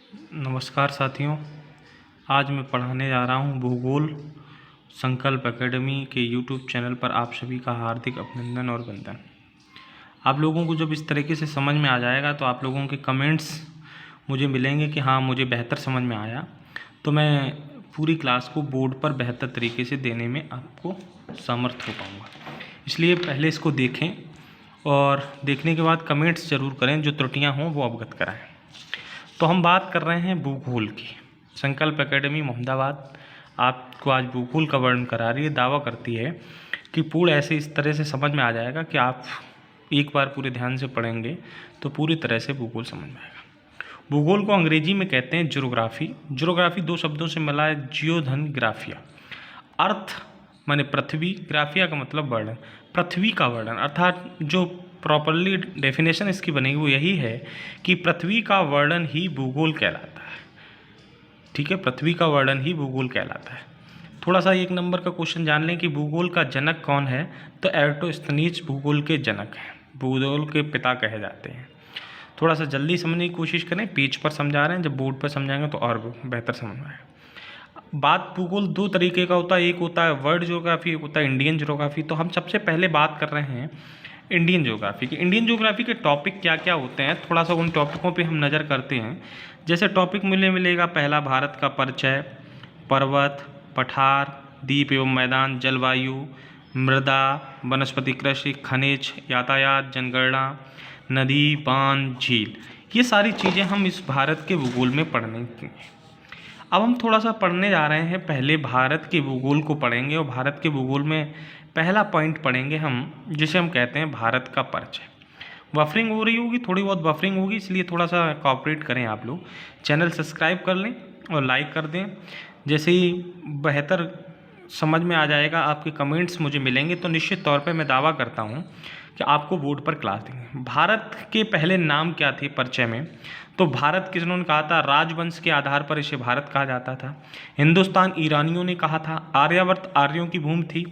नमस्कार साथियों। आज मैं पढ़ाने जा रहा हूँ भूगोल। संकल्प एकेडमी के यूट्यूब चैनल पर आप सभी का हार्दिक अभिनंदन और वंदन। आप लोगों को जब इस तरीके से समझ में आ जाएगा तो आप लोगों के कमेंट्स मुझे मिलेंगे कि हाँ मुझे बेहतर समझ में आया, तो मैं पूरी क्लास को बोर्ड पर बेहतर तरीके से देने में आपको समर्थ हो पाऊँगा। इसलिए पहले इसको देखें और देखने के बाद कमेंट्स ज़रूर करें, जो त्रुटियाँ हों वो अवगत कराएँ। तो हम बात कर रहे हैं भूगोल की। संकल्प एकेडमी मोहम्मदाबाद आपको आज भूगोल का वर्णन करा रही है। दावा करती है कि पूर्ण ऐसे इस तरह से समझ में आ जाएगा कि आप एक बार पूरे ध्यान से पढ़ेंगे तो पूरी तरह से भूगोल समझ में आएगा। भूगोल को अंग्रेजी में कहते हैं ज्योग्राफी। ज्योग्राफी दो शब्दों से मिला है, जियो धन ग्राफिया। अर्थ माने पृथ्वी, ग्राफिया का मतलब वर्णन, पृथ्वी का वर्णन। अर्थात जो प्रॉपरली डेफिनेशन इसकी बनेगी वो यही है कि पृथ्वी का वर्णन ही भूगोल कहलाता है। ठीक है, पृथ्वी का वर्णन ही भूगोल कहलाता है। थोड़ा सा एक नंबर का क्वेश्चन जान लें कि भूगोल का जनक कौन है, तो एराटोस्थेनीज भूगोल के जनक हैं, भूगोल के पिता कहे जाते हैं। थोड़ा सा जल्दी समझने की कोशिश करें, पेज पर समझा रहे हैं, जब बोर्ड पर समझाएंगे तो और बेहतर समझ में आएगा। बात भूगोल दो तरीके का होता है, एक होता है वर्ल्ड ज्योग्राफी, एक होता है इंडियन ज्योग्राफी। तो हम सबसे पहले बात कर रहे हैं इंडियन ज्योग्राफी की। इंडियन ज्योग्राफी के टॉपिक क्या क्या होते हैं, थोड़ा सा उन टॉपिकों पे हम नज़र करते हैं। जैसे टॉपिक मिलेगा पहला भारत का परिचय, पर्वत, पठार, द्वीप एवं मैदान, जलवायु, मृदा, वनस्पति, कृषि, खनिज, यातायात, जनगणना, नदी, बांध, झील। ये सारी चीज़ें हम इस भारत के भूगोल में पढ़ने की। अब हम थोड़ा सा पढ़ने जा रहे हैं, पहले भारत के भूगोल को पढ़ेंगे और भारत के भूगोल में पहला पॉइंट पढ़ेंगे हम, जिसे हम कहते हैं भारत का परिचय। बफरिंग हो रही होगी, थोड़ी बहुत बफरिंग होगी, इसलिए थोड़ा सा कॉपरेट करें आप लोग। चैनल सब्सक्राइब कर लें और लाइक कर दें। जैसे ही बेहतर समझ में आ जाएगा, आपके कमेंट्स मुझे मिलेंगे, तो निश्चित तौर पे मैं दावा करता हूँ कि आपको बोर्ड पर क्लास देंगे। भारत के पहले नाम क्या थे परिचय में, तो भारत किन्होंने कहा था, राजवंश के आधार पर इसे भारत कहा जाता था। हिंदुस्तान ईरानियों ने कहा था। आर्यावर्त आर्यों की भूमि थी।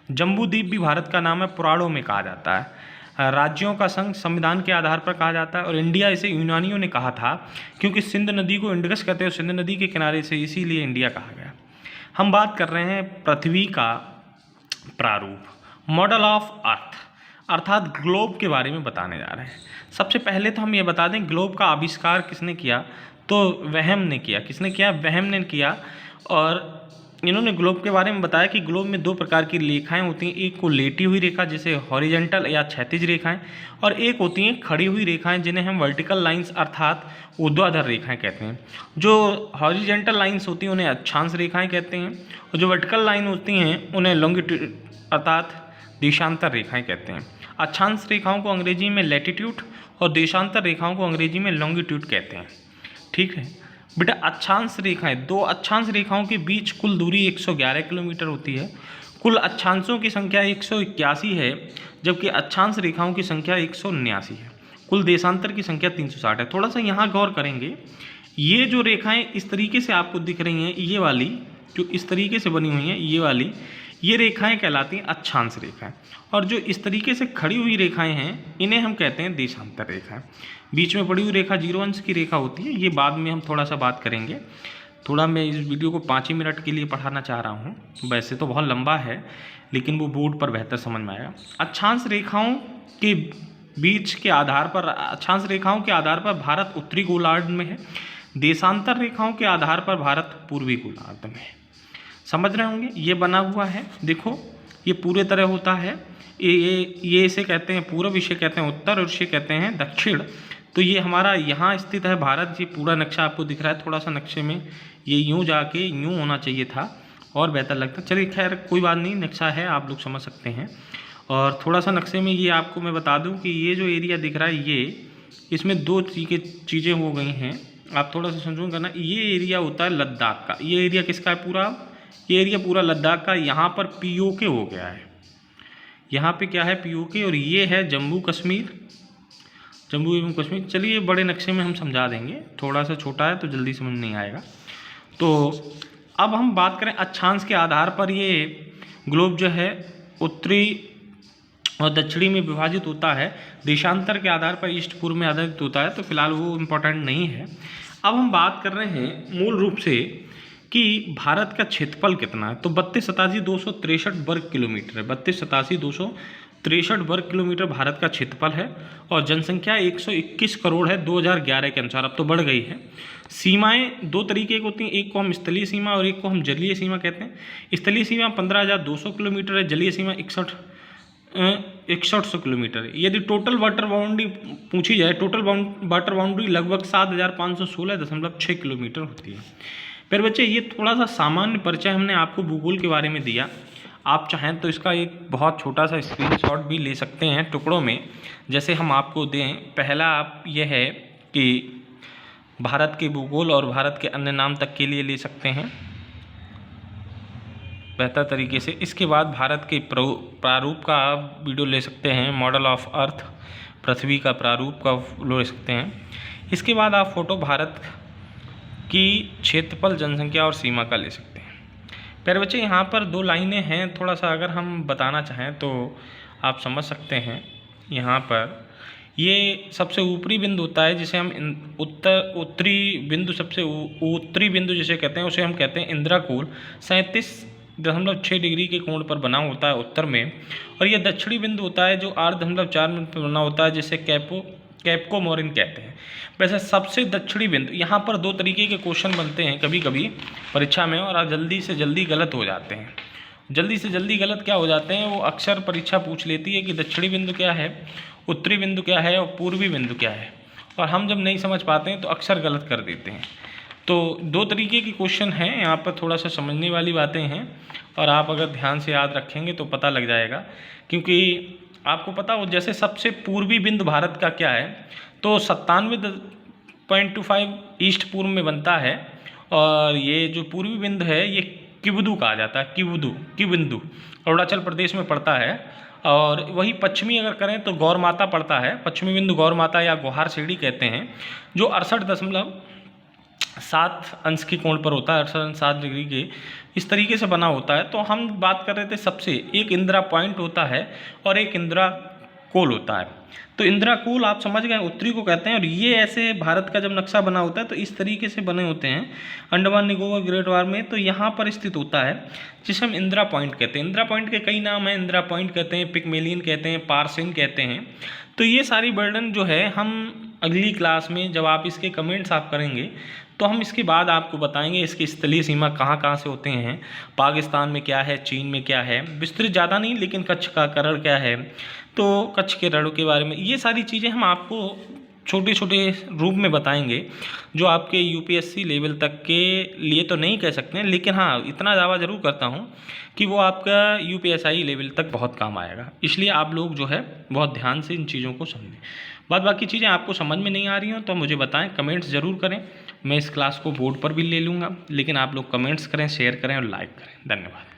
जम्बूद्वीप भी भारत का नाम है, पुराणों में कहा जाता है। राज्यों का संघ संविधान के आधार पर कहा जाता है। और इंडिया इसे यूनानियों ने कहा था, क्योंकि सिंध नदी को इंडस कहते हैं, सिंध नदी के किनारे से इसीलिए इंडिया कहा गया। हम बात कर रहे हैं पृथ्वी का प्रारूप, मॉडल ऑफ अर्थ, अर्थात ग्लोब के बारे में बताने जा रहे हैं। सबसे पहले तो हम ये बता दें, ग्लोब का आविष्कार किसने किया, तो वहम ने किया। किसने किया? वहम ने किया। और इन्होंने ग्लोब के बारे में बताया कि ग्लोब में दो प्रकार की रेखाएं होती हैं, एक को लेटी हुई रेखा जिसे हॉरिजेंटल या क्षैतिज रेखाएं, और एक होती हैं खड़ी हुई रेखाएं जिन्हें हम वर्टिकल लाइंस अर्थात ऊर्ध्वाधर रेखाएं कहते हैं। जो हॉरिजेंटल लाइंस होती हैं उन्हें अक्षांश रेखाएं कहते हैं, और जो वर्टिकल लाइन होती हैं उन्हें लॉन्गिट्यूड अर्थात देशांतर रेखाएं कहते हैं। अक्षांश रेखाओं को अंग्रेजी में लैटिट्यूड और देशांतर रेखाओं को अंग्रेजी में लॉन्गिट्यूड कहते हैं। ठीक है बेटा, अक्षांश रेखाएं, दो अक्षांश रेखाओं के बीच कुल दूरी 111 किलोमीटर होती है। कुल अक्षांशों की संख्या 181 है, जबकि अक्षांश रेखाओं की संख्या 179 है। कुल देशांतर की संख्या 360 है। थोड़ा सा यहाँ गौर करेंगे, ये जो रेखाएं इस तरीके से आपको दिख रही हैं, ये वाली जो इस तरीके से बनी हुई हैं, ये वाली, ये रेखाएं कहलाती हैं अक्षांश रेखाएं। और जो इस तरीके से खड़ी हुई रेखाएं हैं, इन्हें हम कहते हैं देशांतर रेखाएं। बीच में पड़ी हुई रेखा 0 अंश की रेखा होती है, ये बाद में हम थोड़ा सा बात करेंगे। थोड़ा मैं इस वीडियो को 5 ही मिनट के लिए पढ़ाना चाह रहा हूँ, वैसे तो बहुत लंबा है, लेकिन वो बोर्ड पर बेहतर समझ में आएगा। अक्षांश रेखाओं के बीच के आधार पर, अक्षांश रेखाओं के आधार पर भारत उत्तरी गोलार्ध में है। देशांतर रेखाओं के आधार पर भारत पूर्वी गोलार्ध में है। समझ रहे होंगे, ये बना हुआ है, देखो ये पूरे तरह होता है। ये इसे कहते हैं पूर्व, इसे कहते हैं उत्तर, और इसे कहते हैं दक्षिण। तो ये हमारा यहाँ स्थित है भारत। ये पूरा नक्शा आपको दिख रहा है, थोड़ा सा नक्शे में ये यूँ जाके यूँ होना चाहिए था और बेहतर लगता। चलिए खैर कोई बात नहीं, नक्शा है, आप लोग समझ सकते हैं। और थोड़ा सा नक्शे में ये आपको मैं बता दूँ कि ये जो एरिया दिख रहा है, ये इसमें दो चीज़ें हो गई हैं, आप थोड़ा सा समझो करना। ये एरिया होता है लद्दाख का। ये एरिया किसका है? पूरा ये एरिया पूरा लद्दाख का। यहाँ पर POK हो गया है, यहाँ पे क्या है? POK। और ये है जम्मू कश्मीर, जम्मू एवं कश्मीर। चलिए बड़े नक्शे में हम समझा देंगे, थोड़ा सा छोटा है तो जल्दी समझ नहीं आएगा। तो अब हम बात करें अक्षांश के आधार पर, ये ग्लोब जो है उत्तरी और दक्षिणी में विभाजित होता है। देशांतर के आधार पर ईस्ट पूर्व में आधारित होता है, तो फिलहाल वो इम्पोर्टेंट नहीं है। अब हम बात कर रहे हैं मूल रूप से कि भारत का क्षेत्रफल कितना है। तो 32,87,263 वर्ग किलोमीटर है। 32,87,263 वर्ग किलोमीटर भारत का क्षेत्रफल है और जनसंख्या 121 करोड़ है 2011 के अनुसार। अब तो बढ़ गई है। सीमाएं दो तरीके की होती हैं, एक को हम स्थलीय सीमा और एक को हम जलीय सीमा कहते हैं। स्थलीय सीमा 15,200 किलोमीटर है, जलीय सीमा 6100 किलोमीटर है। यदि टोटल वाटर बाउंड्री पूछी जाए, टोटल वाटर बाउंड्री लगभग 7,516.6 किलोमीटर होती है। फिर बच्चे ये थोड़ा सा सामान्य परिचय हमने आपको भूगोल के बारे में दिया। आप चाहें तो इसका एक बहुत छोटा सा स्क्रीनशॉट भी ले सकते हैं टुकड़ों में, जैसे हम आपको दें। पहला आप ये है कि भारत के भूगोल और भारत के अन्य नाम तक के लिए ले सकते हैं बेहतर तरीके से। इसके बाद भारत के प्रारूप का आप वीडियो ले सकते हैं, मॉडल ऑफ अर्थ, पृथ्वी का प्रारूप का ले सकते हैं। इसके बाद आप फोटो भारत की क्षेत्रफल, जनसंख्या और सीमा का ले सकते हैं। प्यारे बच्चे, यहाँ पर दो लाइनें हैं, थोड़ा सा अगर हम बताना चाहें तो आप समझ सकते हैं। यहाँ पर ये सबसे ऊपरी बिंदु होता है जिसे हम उत्तरी बिंदु, सबसे उत्तरी बिंदु जिसे कहते हैं, उसे हम कहते हैं इंद्राकोल। 37.6 डिग्री के कोण पर बना होता है उत्तर में। और ये दक्षिणी बिंदु होता है जो 8.4 मिनट पर बना होता है, जिसे कैप्को मोरिन कहते हैं। वैसे सबसे दक्षिणी बिंदु, यहाँ पर दो तरीके के क्वेश्चन बनते हैं कभी कभी परीक्षा में, और जल्दी से जल्दी गलत हो जाते हैं। जल्दी से जल्दी गलत क्या हो जाते हैं, वो अक्सर परीक्षा पूछ लेती है कि दक्षिणी बिंदु क्या है, उत्तरी बिंदु क्या है और पूर्वी बिंदु क्या है, और हम जब नहीं समझ पाते हैं तो अक्सर गलत कर देते हैं। तो दो तरीके के क्वेश्चन हैं, यहाँ पर थोड़ा सा समझने वाली बातें हैं, और आप अगर ध्यान से याद रखेंगे तो पता लग जाएगा। क्योंकि आपको पता हो, जैसे सबसे पूर्वी बिंदु भारत का क्या है, तो 97.25 ईस्ट पूर्व में बनता है। और ये जो पूर्वी बिंदु है ये किबुदु कहा जाता है, किबिंदु अरुणाचल प्रदेश में पड़ता है। और वही पश्चिमी अगर करें तो गौर माता पड़ता है, पश्चिमी बिंदु गौर माता या गोहार सीढ़ी कहते हैं, जो 68.7 अंश के कोण पर होता है, 68.7 डिग्री के इस तरीके से बना होता है। तो हम बात कर रहे थे सबसे, एक इंदिरा पॉइंट होता है और एक इंदिरा कोल होता है। तो इंदिरा कोल आप समझ गए, उत्तरी को कहते हैं। और ये ऐसे भारत का जब नक्शा बना होता है तो इस तरीके से बने होते हैं अंडमान निकोबार ग्रेट वार में, तो यहाँ पर स्थित होता है जिसे हम इंदिरा पॉइंट कहते हैं। इंदिरा पॉइंट के कई नाम हैं, इंदिरा पॉइंट कहते हैं, पिगमेलियन कहते हैं, पार्सिन कहते हैं। तो ये सारी वर्णन जो है हम अगली क्लास में जब आप इसके कमेंट्स आप करेंगे तो हम इसके बाद आपको बताएंगे इसकी स्थलीय सीमा कहाँ कहाँ से होते हैं, पाकिस्तान में क्या है, चीन में क्या है, विस्तृत ज़्यादा नहीं लेकिन कच्छ का करण क्या है, तो कच्छ के रणों के बारे में। ये सारी चीज़ें हम आपको छोटे छोटे रूप में बताएंगे, जो आपके यूपीएससी लेवल तक के लिए तो नहीं कह सकते हैं, लेकिन हाँ इतना दावा ज़रूर करता हूँ कि वो आपका यूपीएसआई लेवल तक बहुत काम आएगा। इसलिए आप लोग जो है बहुत ध्यान से इन चीज़ों को समझें। बाकी चीज़ें आपको समझ में नहीं आ रही हो तो मुझे बताएं, कमेंट्स ज़रूर करें। मैं इस क्लास को बोर्ड पर भी ले लूँगा, लेकिन आप लोग कमेंट्स करें, शेयर करें और लाइक करें। धन्यवाद।